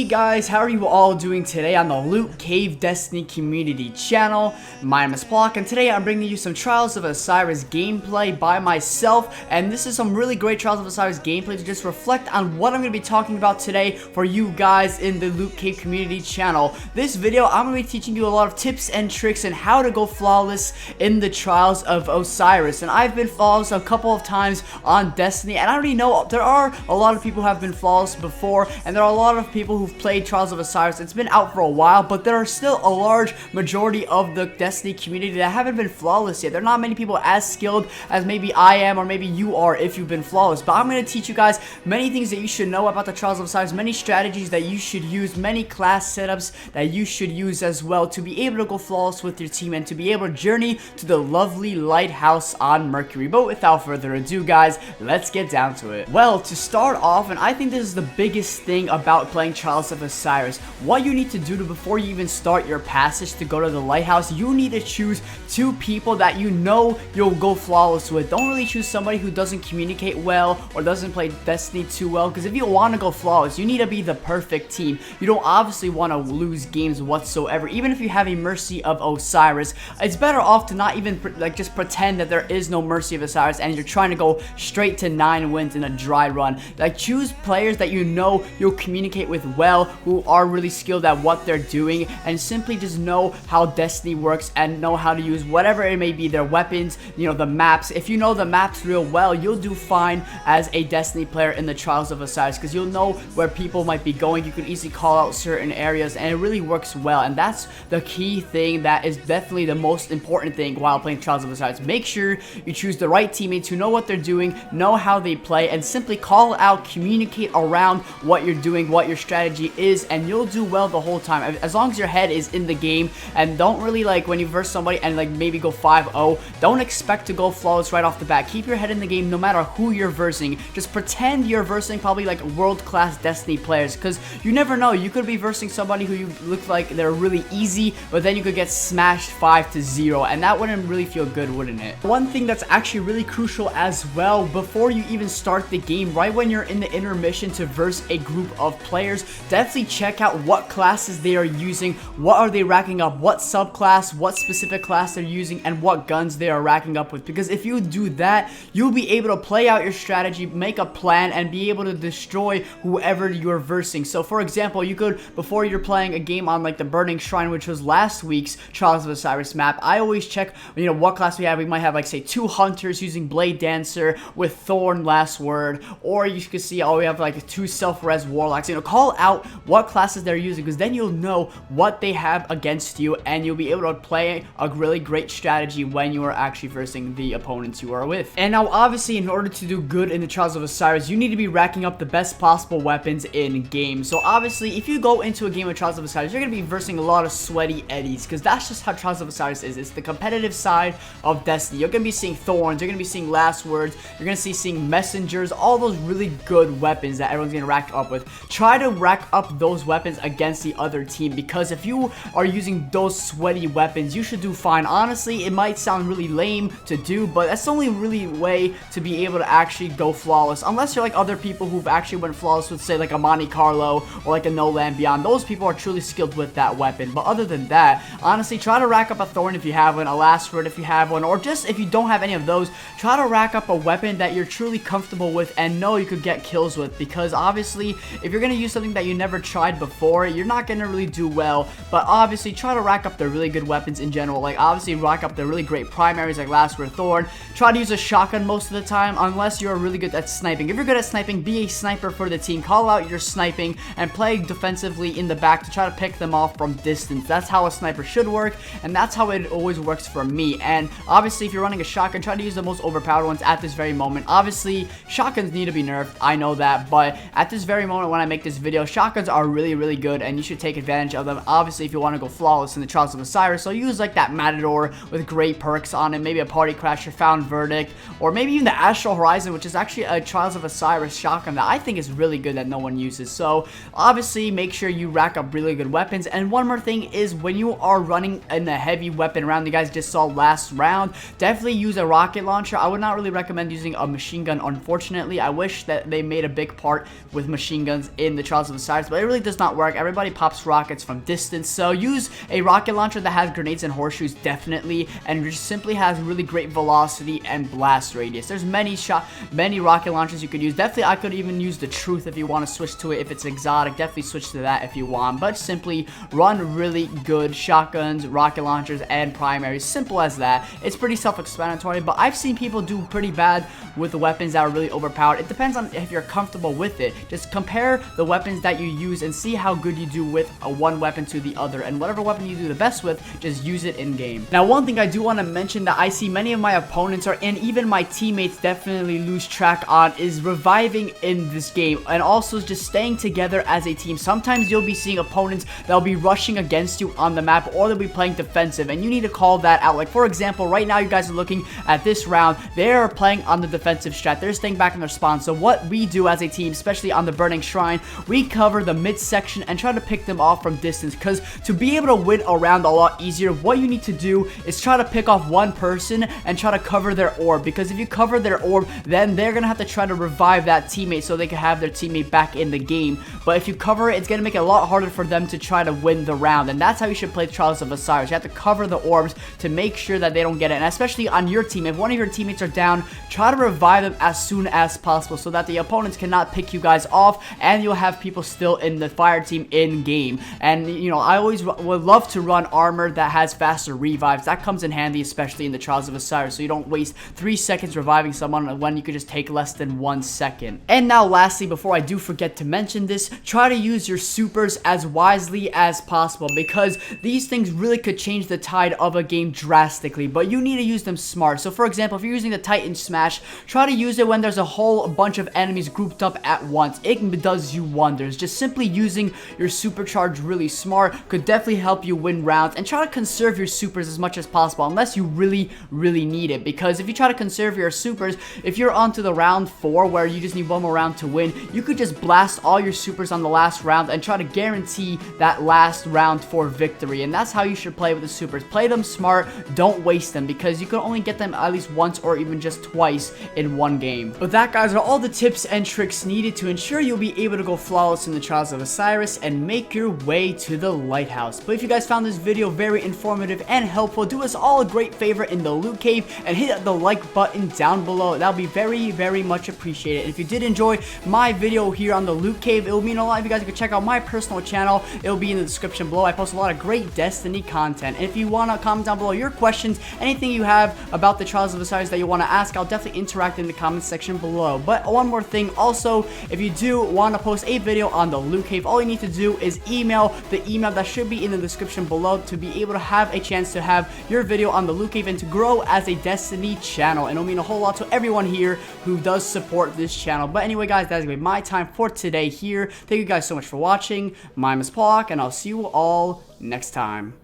Hey guys, how are you all doing today on the Loot Cave Destiny community channel? My name is Polak, and today I'm bringing you some Trials of Osiris gameplay by myself, and this is some really great Trials of Osiris gameplay to just reflect on what I'm going to be talking about today for you guys in the Loot Cave community channel. This video, I'm going to be teaching you a lot of tips and tricks on how to go flawless in the Trials of Osiris, and I've been flawless a couple of times on Destiny, and I already know there are a lot of people who have been flawless before, and there are a lot of people who've played Trials of Osiris. It's been out for a while, but there are still a large majority of the Destiny community that haven't been flawless yet. There are not many people as skilled as maybe I am, or maybe you are if you've been flawless. But I'm going to teach you guys many things that you should know about the Trials of Osiris, many strategies that you should use, many class setups that you should use as well to be able to go flawless with your team and to be able to journey to the lovely lighthouse on Mercury. But without further ado, guys, let's get down to it. Well, to start off, and I think this is the biggest thing about playing Trials of Osiris, what you need to do before you even start your passage to go to the lighthouse, you need to choose two people that you know you'll go flawless with. Don't really choose somebody who doesn't communicate well or doesn't play Destiny too well, because if you want to go flawless, you need to be the perfect team. You don't obviously want to lose games whatsoever. Even if you have a Mercy of Osiris, it's better off to not even just pretend that there is no Mercy of Osiris and you're trying to go straight to 9 wins in a dry run. Like, choose players that you know you'll communicate with well, who are really skilled at what they're doing, and simply just know how Destiny works and know how to use whatever it may be, their weapons, you know, the maps. If you know the maps real well, you'll do fine as a Destiny player in the Trials of Osiris, because you'll know where people might be going. You can easily call out certain areas, and it really works well. And that's the key thing that is definitely the most important thing while playing Trials of Osiris. Make sure you choose the right teammates who know what they're doing, know how they play, and simply call out, communicate around what you're doing, what your strategy is, and you'll do well the whole time. As long as your head is in the game, and don't really, like, when you verse somebody and like maybe go 5-0, don't expect to go flawless right off the bat. Keep your head in the game no matter who you're versing. Just pretend you're versing probably like world-class Destiny players, because you never know. You could be versing somebody who you look like they're really easy, but then you could get smashed 5-0, and that wouldn't really feel good, wouldn't it? One thing that's actually really crucial as well, before you even start the game, right when you're in the intermission to verse a group of players, definitely check out what classes they are using, what are they racking up, what subclass, what specific class they're using, and what guns they are racking up with. Because if you do that, you'll be able to play out your strategy, make a plan, and be able to destroy whoever you're versing. So for example, you could, before you're playing a game on like the Burning Shrine, which was last week's Trials of Osiris map, I always check, you know, what class we have. We might have like, say, 2 hunters using Blade Dancer with Thorn Last Word, or you can see, oh, we have like 2 self-res warlocks. You know, call out what classes they're using, because then you'll know what they have against you, and you'll be able to play a really great strategy when you are actually versing the opponents you are with. And now, obviously, in order to do good in the Trials of Osiris, you need to be racking up the best possible weapons in game. So obviously, if you go into a game of Trials of Osiris, you're going to be versing a lot of sweaty eddies, because that's just how Trials of Osiris is. It's the competitive side of Destiny. You're going to be seeing Thorns, you're going to be seeing Last Words, you're going to see seeing Messengers, all those really good weapons that everyone's going to rack up with. Try to rack up those weapons against the other team, because if you are using those sweaty weapons, you should do fine. Honestly, it might sound really lame to do, but that's the only really way to be able to actually go flawless, unless you're like other people who've actually went flawless with, say, like a Monte Carlo or like a No Land Beyond. Those people are truly skilled with that weapon. But other than that, honestly, try to rack up a Thorn if you have one, a Last Word if you have one, or just if you don't have any of those, try to rack up a weapon that you're truly comfortable with and know you could get kills with, because obviously, if you're going to use something that you never tried before, you're not going to really do well. But obviously, try to rack up the really good weapons in general. Like, obviously, rack up the really great primaries like Last Word, Thorn. Try to use a shotgun most of the time, unless you're really good at sniping. If you're good at sniping, be a sniper for the team. Call out your sniping and play defensively in the back to try to pick them off from distance. That's how a sniper should work, and that's how it always works for me. And obviously, if you're running a shotgun, try to use the most overpowered ones at this very moment. Obviously, shotguns need to be nerfed, I know that, but at this very moment when I make this video, shotguns are really, really good, and you should take advantage of them. Obviously, if you want to go flawless in the Trials of Osiris, so use like that Matador with great perks on it, maybe a Party Crasher, Found Verdict, or maybe even the Astral Horizon, which is actually a Trials of Osiris shotgun that I think is really good that no one uses. So obviously, make sure you rack up really good weapons. And one more thing is, when you are running in a heavy weapon round, you guys just saw last round, definitely use a rocket launcher. I would not really recommend using a machine gun, unfortunately. I wish that they made a big part with machine guns in the Trials of Osiris. Osiris, but it really does not work. Everybody pops rockets from distance, so use a rocket launcher that has grenades and horseshoes definitely, and just simply has really great velocity and blast radius. There's many rocket launchers you could use. Definitely I could even use the Truth if you want to switch to it. If it's exotic, definitely switch to that if you want, but simply run really good shotguns, rocket launchers, and primaries. Simple as that. It's pretty self-explanatory, but I've seen people do pretty bad with the weapons that are really overpowered. It depends on if you're comfortable with it. Just compare the weapons that you use and see how good you do with one weapon to the other, and whatever weapon you do the best with, just use it in game. Now, one thing I do want to mention that I see many of my opponents and even my teammates definitely lose track on is reviving in this game, and also just staying together as a team. Sometimes you'll be seeing opponents that'll be rushing against you on the map, or they'll be playing defensive, and you need to call that out. Like, for example, right now you guys are looking at this round, they are playing on the defensive strat. They're staying back in their spawn. So what we do as a team, especially on the Burning Shrine, we cover the midsection and try to pick them off from distance, because to be able to win a round a lot easier, what you need to do is try to pick off one person and try to cover their orb, because if you cover their orb, then they're gonna have to try to revive that teammate so they can have their teammate back in the game. But if you cover it, it's gonna make it a lot harder for them to try to win the round, and that's how you should play Trials of Osiris. You have to cover the orbs to make sure that they don't get it, and especially on your team, if one of your teammates are down, try to revive them as soon as possible so that the opponents cannot pick you guys off, and you'll have people still in the fire team in game. And you know, I always would love to run armor that has faster revives. That comes in handy, especially in the Trials of Osiris, so you don't waste 3 seconds reviving someone when you could just take less than 1 second. And now lastly, before I do forget to mention this, try to use your supers as wisely as possible, because these things really could change the tide of a game drastically, but you need to use them smart. So for example, if you're using the Titan Smash, try to use it when there's a whole bunch of enemies grouped up at once. It does you wonders. Just simply using your supercharge really smart could definitely help you win rounds, and try to conserve your supers as much as possible unless you really need it, because if you try to conserve your supers, if you're onto the round 4 where you just need one more round to win, you could just blast all your supers on the last round and try to guarantee that last round for victory. And that's how you should play with the supers. Play them smart, don't waste them, because you can only get them at least once or even just twice in one game. But that, guys, are all the tips and tricks needed to ensure you'll be able to go flawless in the Trials of Osiris and make your way to the lighthouse. But if you guys found this video very informative and helpful, do us all a great favor in the loot cave and hit the like button down below. That'll be very much appreciated. And if you did enjoy my video here on the loot cave, it will mean a lot if you guys could check out my personal channel. It'll be in the description below. I post a lot of great Destiny content. And if you want to comment down below your questions, anything you have about the Trials of Osiris that you want to ask, I'll definitely interact in the comment section below. But one more thing also, if you do want to post a video on the loot cave, all you need to do is email the email that should be in the description below to be able to have a chance to have your video on the loot cave and to grow as a Destiny channel. And it'll mean a whole lot to everyone here who does support this channel. But anyway, guys, that's gonna be my time for today here. Thank you guys so much for watching. My name is NJPolak, and I'll see you all next time.